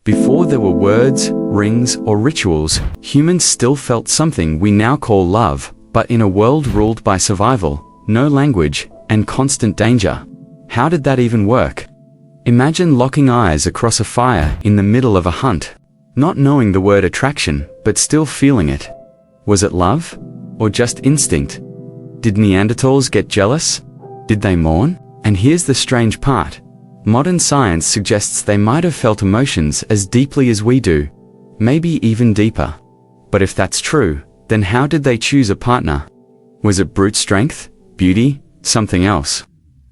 Before there were words, rings, or rituals, humans still felt something we now call love, but in a world ruled by survival, no language, and constant danger. How did that even work? Imagine locking eyes across a fire in the middle of a hunt, not knowing the word attraction, but still feeling it. Was it love? Or just instinct? Did Neanderthals get jealous? Did they mourn? And here's the strange part. Modern science suggests they might have felt emotions as deeply as we do, maybe even deeper. But if that's true, then how did they choose a partner? Was it brute strength, beauty, something else?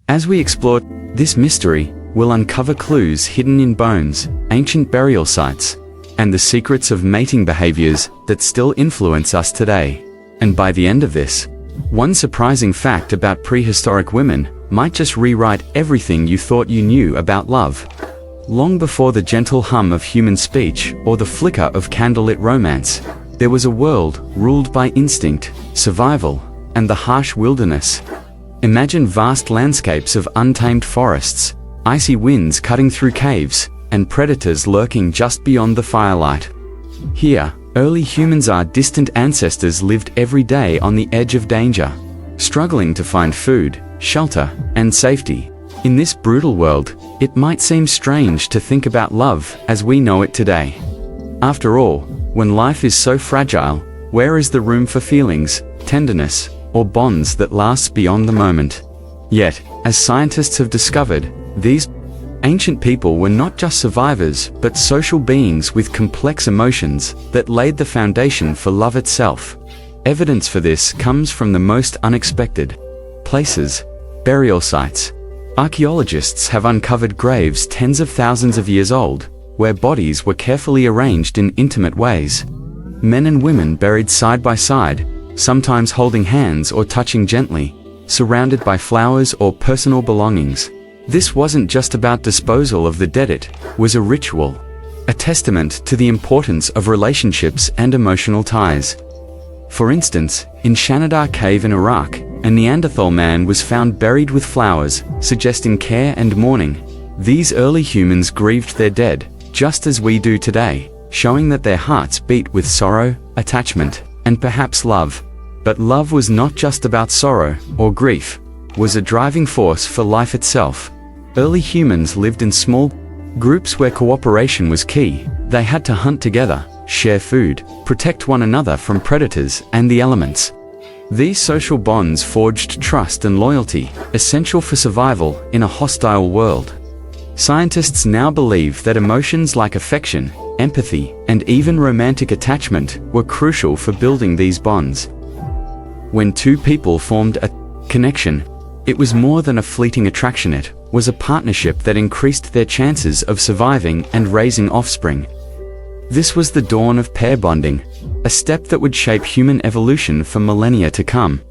As we explore this mystery, we'll uncover clues hidden in bones, ancient burial sites, and the secrets of mating behaviors that still influence us today. And by the end of this, one surprising fact about prehistoric women might just rewrite everything you thought you knew about love. Long before the gentle hum of human speech or the flicker of candlelit romance, there was a world ruled by instinct, survival, and the harsh wilderness. Imagine vast landscapes of untamed forests, icy winds cutting through caves, and predators lurking just beyond the firelight. Here, early humans, our distant ancestors, lived every day on the edge of danger, struggling to find food, shelter, and safety. In this brutal world, it might seem strange to think about love as we know it today. After all, when life is so fragile, where is the room for feelings, tenderness, or bonds that last beyond the moment? Yet, as scientists have discovered, these ancient people were not just survivors, but social beings with complex emotions that laid the foundation for love itself. Evidence for this comes from the most unexpected places: burial sites. Archaeologists have uncovered graves tens of thousands of years old, where bodies were carefully arranged in intimate ways. Men and women buried side by side, sometimes holding hands or touching gently, surrounded by flowers or personal belongings. This wasn't just about disposal of the dead, it was a ritual, a testament to the importance of relationships and emotional ties. For instance, in Shanidar Cave in Iraq, a Neanderthal man was found buried with flowers, suggesting care and mourning. These early humans grieved their dead, just as we do today, showing that their hearts beat with sorrow, attachment, and perhaps love. But love was not just about sorrow or grief, it was a driving force for life itself. Early humans lived in small groups where cooperation was key. They had to hunt together, share food, protect one another from predators and the elements. These social bonds forged trust and loyalty, essential for survival in a hostile world. Scientists now believe that emotions like affection, empathy, and even romantic attachment were crucial for building these bonds. When two people formed a connection, it was more than a fleeting attraction, it was a partnership that increased their chances of surviving and raising offspring. This was the dawn of pair bonding, a step that would shape human evolution for millennia to come.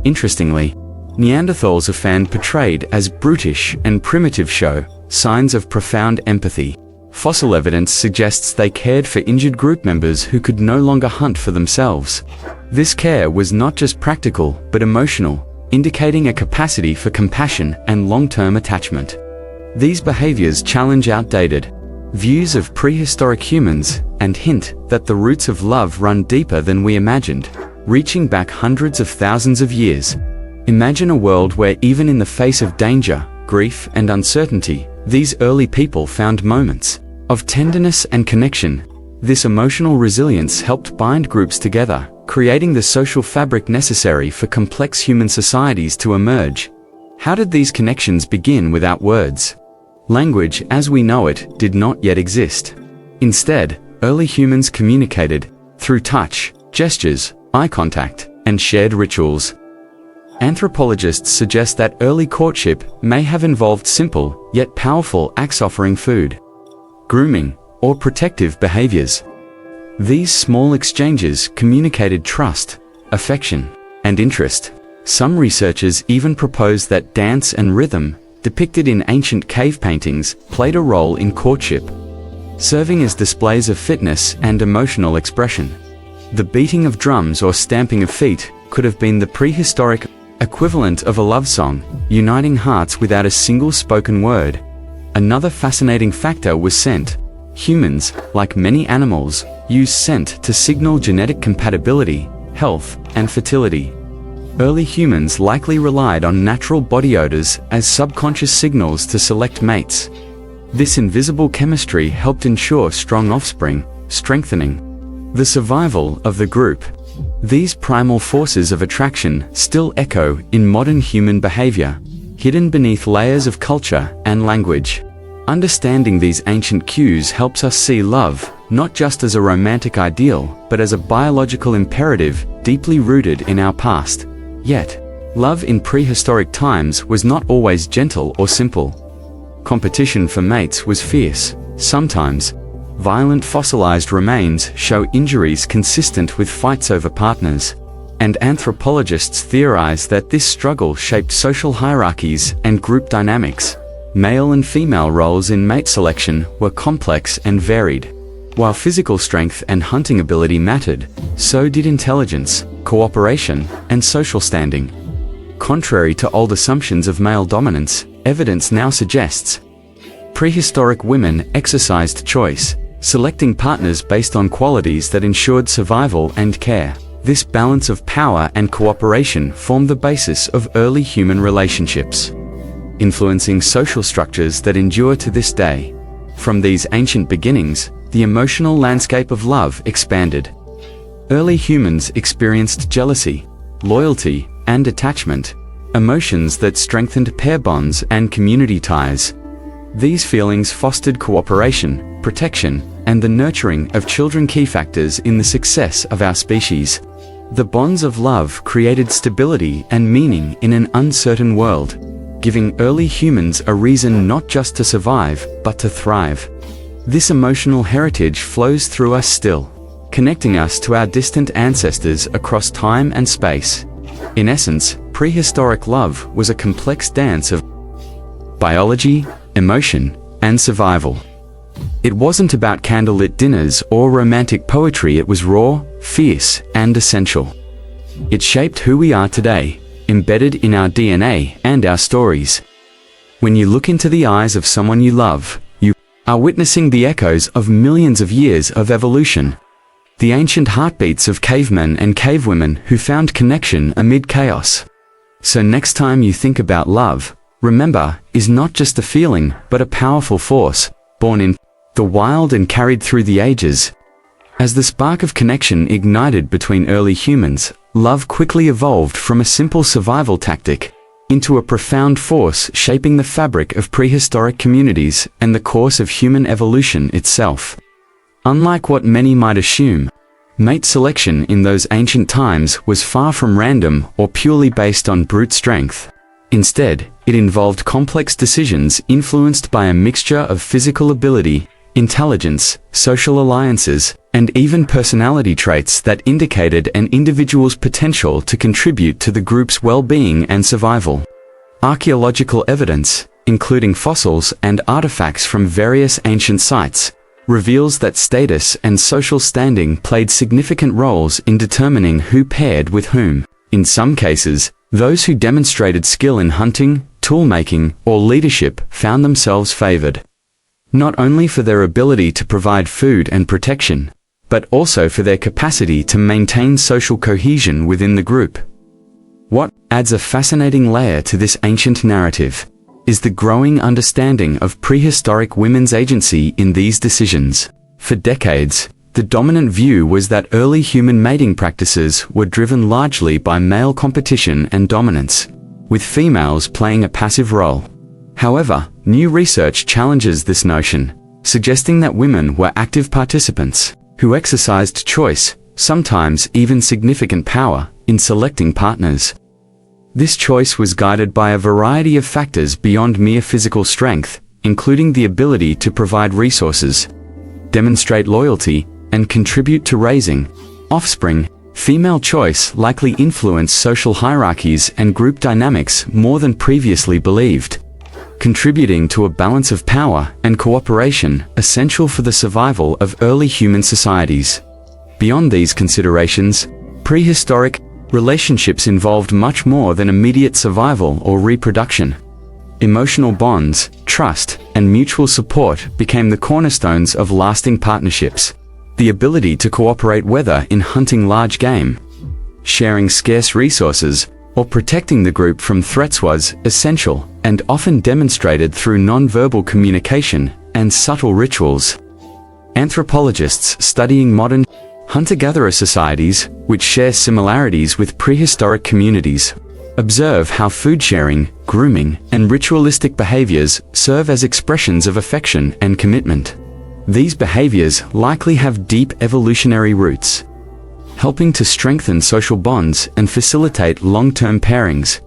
Interestingly, Neanderthals are often portrayed as brutish and primitive, show signs of profound empathy. Fossil evidence suggests they cared for injured group members who could no longer hunt for themselves. This care was not just practical, but emotional, indicating a capacity for compassion and long-term attachment. These behaviors challenge outdated views of prehistoric humans and hint that the roots of love run deeper than we imagined, reaching back hundreds of thousands of years. Imagine a world where even in the face of danger, grief, and uncertainty, these early people found moments of tenderness and connection. This emotional resilience helped bind groups together, creating the social fabric necessary for complex human societies to emerge. How did these connections begin without words? Language, as we know it, did not yet exist. Instead, early humans communicated through touch, gestures, eye contact, and shared rituals. Anthropologists suggest that early courtship may have involved simple, yet powerful acts offering food, grooming, or protective behaviors. These small exchanges communicated trust, affection, and interest. Some researchers even propose that dance and rhythm, depicted in ancient cave paintings, played a role in courtship, serving as displays of fitness and emotional expression. The beating of drums or stamping of feet could have been the prehistoric equivalent of a love song, uniting hearts without a single spoken word. Another fascinating factor was scent. Humans, like many animals, use scent to signal genetic compatibility, health, and fertility. Early humans likely relied on natural body odors as subconscious signals to select mates. This invisible chemistry helped ensure strong offspring, strengthening the survival of the group. These primal forces of attraction still echo in modern human behavior, hidden beneath layers of culture and language. Understanding these ancient cues helps us see love not just as a romantic ideal, but as a biological imperative deeply rooted in our past. Yet, love in prehistoric times was not always gentle or simple. Competition for mates was fierce. Sometimes, violent fossilized remains show injuries consistent with fights over partners, and anthropologists theorize that this struggle shaped social hierarchies and group dynamics. Male and female roles in mate selection were complex and varied. While physical strength and hunting ability mattered, so did intelligence, cooperation, and social standing. Contrary to old assumptions of male dominance, evidence now suggests prehistoric women exercised choice, selecting partners based on qualities that ensured survival and care. This balance of power and cooperation formed the basis of early human relationships, influencing social structures that endure to this day. From these ancient beginnings, the emotional landscape of love expanded. Early humans experienced jealousy, loyalty, and attachment, emotions that strengthened pair bonds and community ties. These feelings fostered cooperation, protection, and the nurturing of children, key factors in the success of our species. The bonds of love created stability and meaning in an uncertain world, giving early humans a reason not just to survive, but to thrive. This emotional heritage flows through us still, connecting us to our distant ancestors across time and space. In essence, prehistoric love was a complex dance of biology, emotion, and survival. It wasn't about candlelit dinners or romantic poetry. It was raw, fierce, and essential. It shaped who we are today, embedded in our DNA and our stories. When you look into the eyes of someone you love, you are witnessing the echoes of millions of years of evolution. The ancient heartbeats of cavemen and cavewomen who found connection amid chaos. So next time you think about love, remember, is not just a feeling, but a powerful force, born in the wild and carried through the ages. As the spark of connection ignited between early humans, love quickly evolved from a simple survival tactic into a profound force shaping the fabric of prehistoric communities and the course of human evolution itself. Unlike what many might assume, mate selection in those ancient times was far from random or purely based on brute strength. Instead, it involved complex decisions influenced by a mixture of physical ability, intelligence, social alliances, and even personality traits that indicated an individual's potential to contribute to the group's well-being and survival. Archaeological evidence, including fossils and artifacts from various ancient sites, reveals that status and social standing played significant roles in determining who paired with whom. In some cases, those who demonstrated skill in hunting, tool-making, or leadership found themselves favored, not only for their ability to provide food and protection, but also for their capacity to maintain social cohesion within the group. What adds a fascinating layer to this ancient narrative is the growing understanding of prehistoric women's agency in these decisions. For decades, the dominant view was that early human mating practices were driven largely by male competition and dominance, with females playing a passive role. However, new research challenges this notion, suggesting that women were active participants who exercised choice, sometimes even significant power, in selecting partners. This choice was guided by a variety of factors beyond mere physical strength, including the ability to provide resources, demonstrate loyalty, and contribute to raising offspring. Female choice likely influenced social hierarchies and group dynamics more than previously believed, contributing to a balance of power and cooperation essential for the survival of early human societies. Beyond these considerations, prehistoric relationships involved much more than immediate survival or reproduction. Emotional bonds, trust, and mutual support became the cornerstones of lasting partnerships. The ability to cooperate, whether in hunting large game, sharing scarce resources, or protecting the group from threats, was essential and often demonstrated through non-verbal communication and subtle rituals. Anthropologists studying modern hunter-gatherer societies, which share similarities with prehistoric communities, observe how food sharing, grooming, and ritualistic behaviors serve as expressions of affection and commitment. These behaviors likely have deep evolutionary roots, helping to strengthen social bonds and facilitate long-term pairings.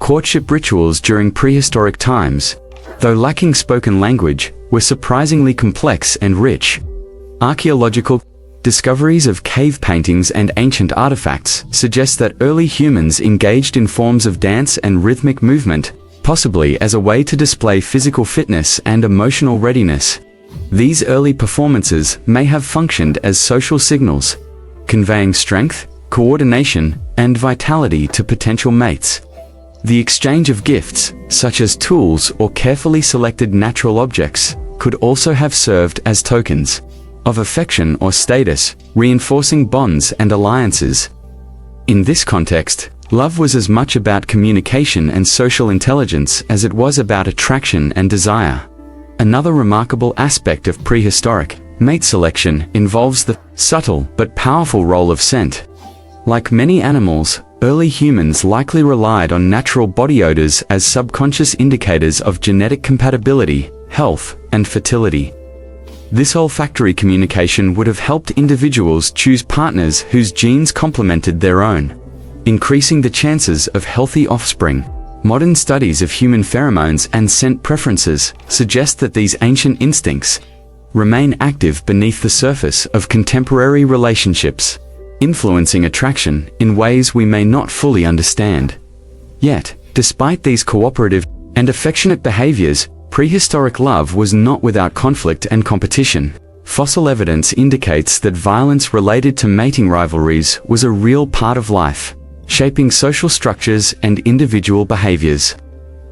Courtship rituals during prehistoric times, though lacking spoken language, were surprisingly complex and rich. Archaeological discoveries of cave paintings and ancient artifacts suggest that early humans engaged in forms of dance and rhythmic movement, possibly as a way to display physical fitness and emotional readiness. These early performances may have functioned as social signals, conveying strength, coordination, and vitality to potential mates. The exchange of gifts, such as tools or carefully selected natural objects, could also have served as tokens of affection or status, reinforcing bonds and alliances. In this context, love was as much about communication and social intelligence as it was about attraction and desire. Another remarkable aspect of prehistoric mate selection involves the subtle but powerful role of scent. Like many animals, early humans likely relied on natural body odors as subconscious indicators of genetic compatibility, health, and fertility. This olfactory communication would have helped individuals choose partners whose genes complemented their own, increasing the chances of healthy offspring. Modern studies of human pheromones and scent preferences suggest that these ancient instincts remain active beneath the surface of contemporary relationships, influencing attraction in ways we may not fully understand. Yet, despite these cooperative and affectionate behaviors, prehistoric love was not without conflict and competition. Fossil evidence indicates that violence related to mating rivalries was a real part of life, shaping social structures and individual behaviors.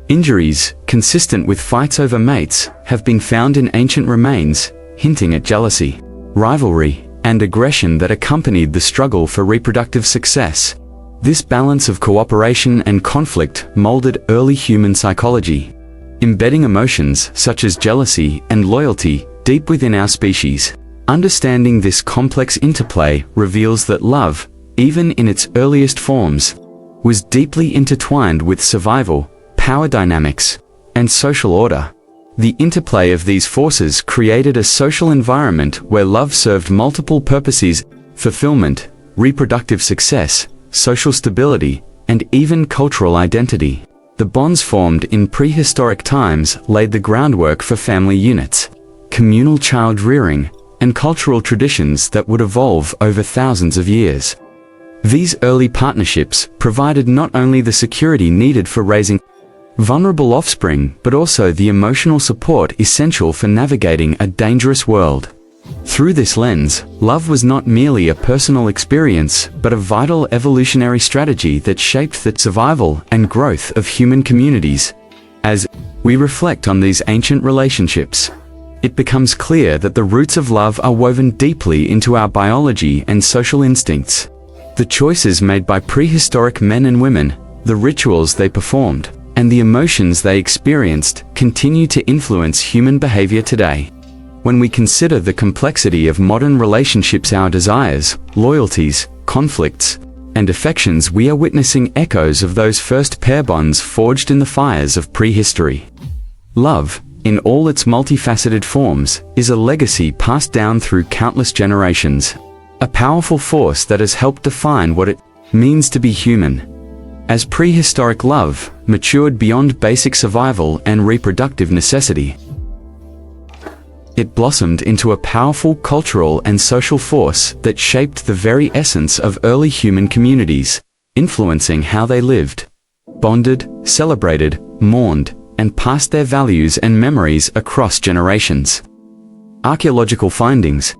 Injuries, consistent with fights over mates, have been found in ancient remains, hinting at jealousy, rivalry, and aggression that accompanied the struggle for reproductive success. This balance of cooperation and conflict molded early human psychology, embedding emotions such as jealousy and loyalty deep within our species. Understanding this complex interplay reveals that love, even in its earliest forms, was deeply intertwined with survival, power dynamics, and social order. The interplay of these forces created a social environment where love served multiple purposes: fulfillment, reproductive success, social stability, and even cultural identity. The bonds formed in prehistoric times laid the groundwork for family units, communal child rearing, and cultural traditions that would evolve over thousands of years. These early partnerships provided not only the security needed for raising vulnerable offspring, but also the emotional support essential for navigating a dangerous world. Through this lens, love was not merely a personal experience, but a vital evolutionary strategy that shaped the survival and growth of human communities. As we reflect on these ancient relationships, it becomes clear that the roots of love are woven deeply into our biology and social instincts. The choices made by prehistoric men and women, the rituals they performed, and the emotions they experienced continue to influence human behavior today. When we consider the complexity of modern relationships, our desires, loyalties, conflicts, and affections, we are witnessing echoes of those first pair bonds forged in the fires of prehistory. Love, in all its multifaceted forms, is a legacy passed down through countless generations, a powerful force that has helped define what it means to be human. As prehistoric love matured beyond basic survival and reproductive necessity, it blossomed into a powerful cultural and social force that shaped the very essence of early human communities, influencing how they lived, bonded, celebrated, mourned, and passed their values and memories across generations. Archaeological findings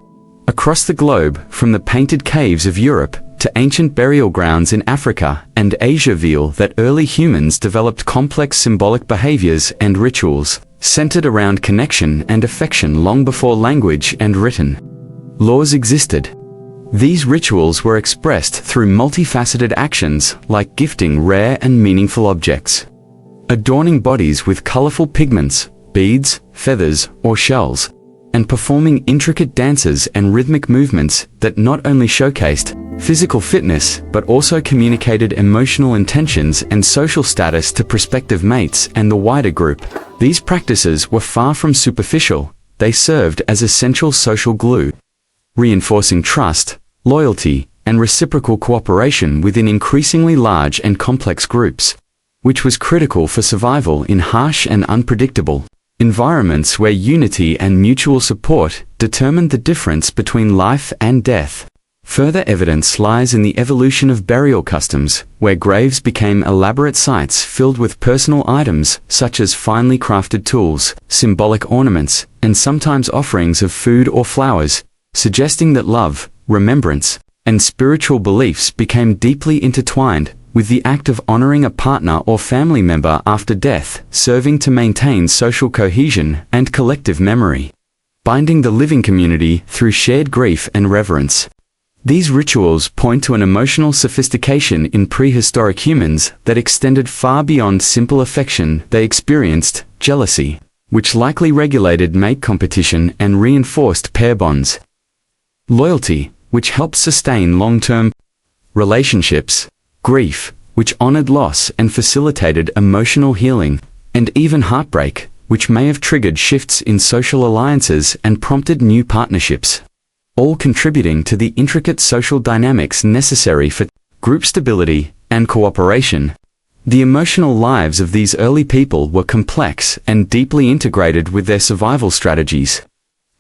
across the globe, from the painted caves of Europe to ancient burial grounds in Africa and Asia, reveal that early humans developed complex symbolic behaviors and rituals centered around connection and affection long before language and written laws existed. These rituals were expressed through multifaceted actions like gifting rare and meaningful objects, adorning bodies with colorful pigments, beads, feathers, or shells, and performing intricate dances and rhythmic movements that not only showcased physical fitness but also communicated emotional intentions and social status to prospective mates and the wider group. These practices were far from superficial. They served as essential social glue, reinforcing trust, loyalty, and reciprocal cooperation within increasingly large and complex groups, which was critical for survival in harsh and unpredictable environments where unity and mutual support determined the difference between life and death. Further evidence lies in the evolution of burial customs, where graves became elaborate sites filled with personal items such as finely crafted tools, symbolic ornaments, and sometimes offerings of food or flowers, suggesting that love, remembrance, and spiritual beliefs became deeply intertwined, with the act of honoring a partner or family member after death serving to maintain social cohesion and collective memory, binding the living community through shared grief and reverence. These rituals point to an emotional sophistication in prehistoric humans that extended far beyond simple affection. They experienced jealousy, which likely regulated mate competition and reinforced pair bonds, loyalty, which helped sustain long-term relationships, grief, which honored loss and facilitated emotional healing, and even heartbreak, which may have triggered shifts in social alliances and prompted new partnerships, all contributing to the intricate social dynamics necessary for group stability and cooperation. The emotional lives of these early people were complex and deeply integrated with their survival strategies,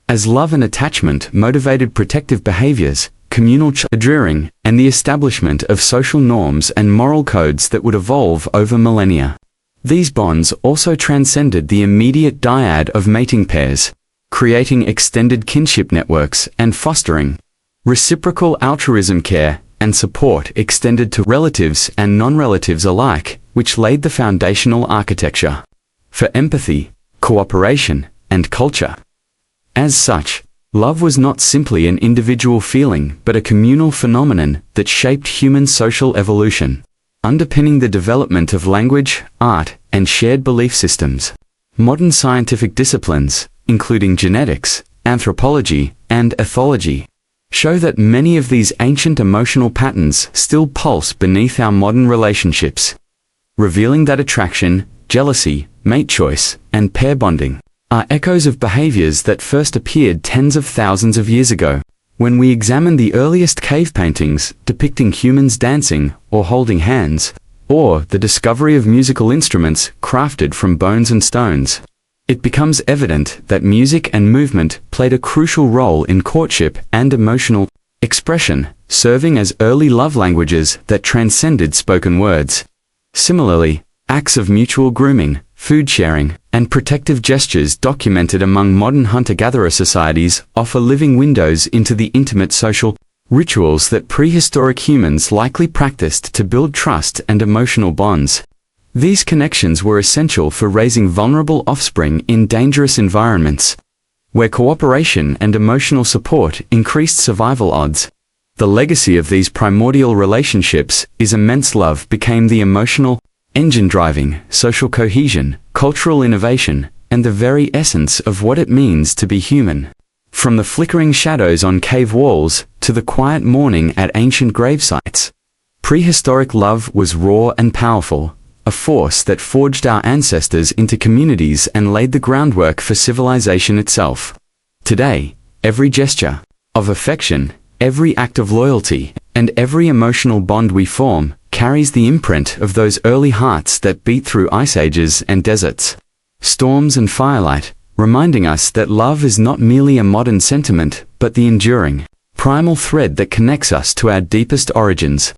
as love and attachment motivated protective behaviors, communal adhering, and the establishment of social norms and moral codes that would evolve over millennia. These bonds also transcended the immediate dyad of mating pairs, creating extended kinship networks and fostering reciprocal altruism. Care and support extended to relatives and non-relatives alike, which laid the foundational architecture for empathy, cooperation, and culture. As such, love was not simply an individual feeling but a communal phenomenon that shaped human social evolution, underpinning the development of language, art, and shared belief systems. Modern scientific disciplines, including genetics, anthropology, and ethology, show that many of these ancient emotional patterns still pulse beneath our modern relationships, revealing that attraction, jealousy, mate choice, and pair bonding are echoes of behaviors that first appeared tens of thousands of years ago. When we examine the earliest cave paintings depicting humans dancing or holding hands, or the discovery of musical instruments crafted from bones and stones, it becomes evident that music and movement played a crucial role in courtship and emotional expression, serving as early love languages that transcended spoken words. Similarly, acts of mutual grooming, food sharing, and protective gestures documented among modern hunter-gatherer societies offer living windows into the intimate social rituals that prehistoric humans likely practiced to build trust and emotional bonds. These connections were essential for raising vulnerable offspring in dangerous environments, where cooperation and emotional support increased survival odds. The legacy of these primordial relationships is immense. Love became the emotional engine driving social cohesion, cultural innovation, and the very essence of what it means to be human. From the flickering shadows on cave walls to the quiet mourning at ancient gravesites, prehistoric love was raw and powerful, a force that forged our ancestors into communities and laid the groundwork for civilization itself. Today, every gesture of affection, every act of loyalty, and every emotional bond we form carries the imprint of those early hearts that beat through ice ages and deserts, storms and firelight, reminding us that love is not merely a modern sentiment but the enduring, primal thread that connects us to our deepest origins.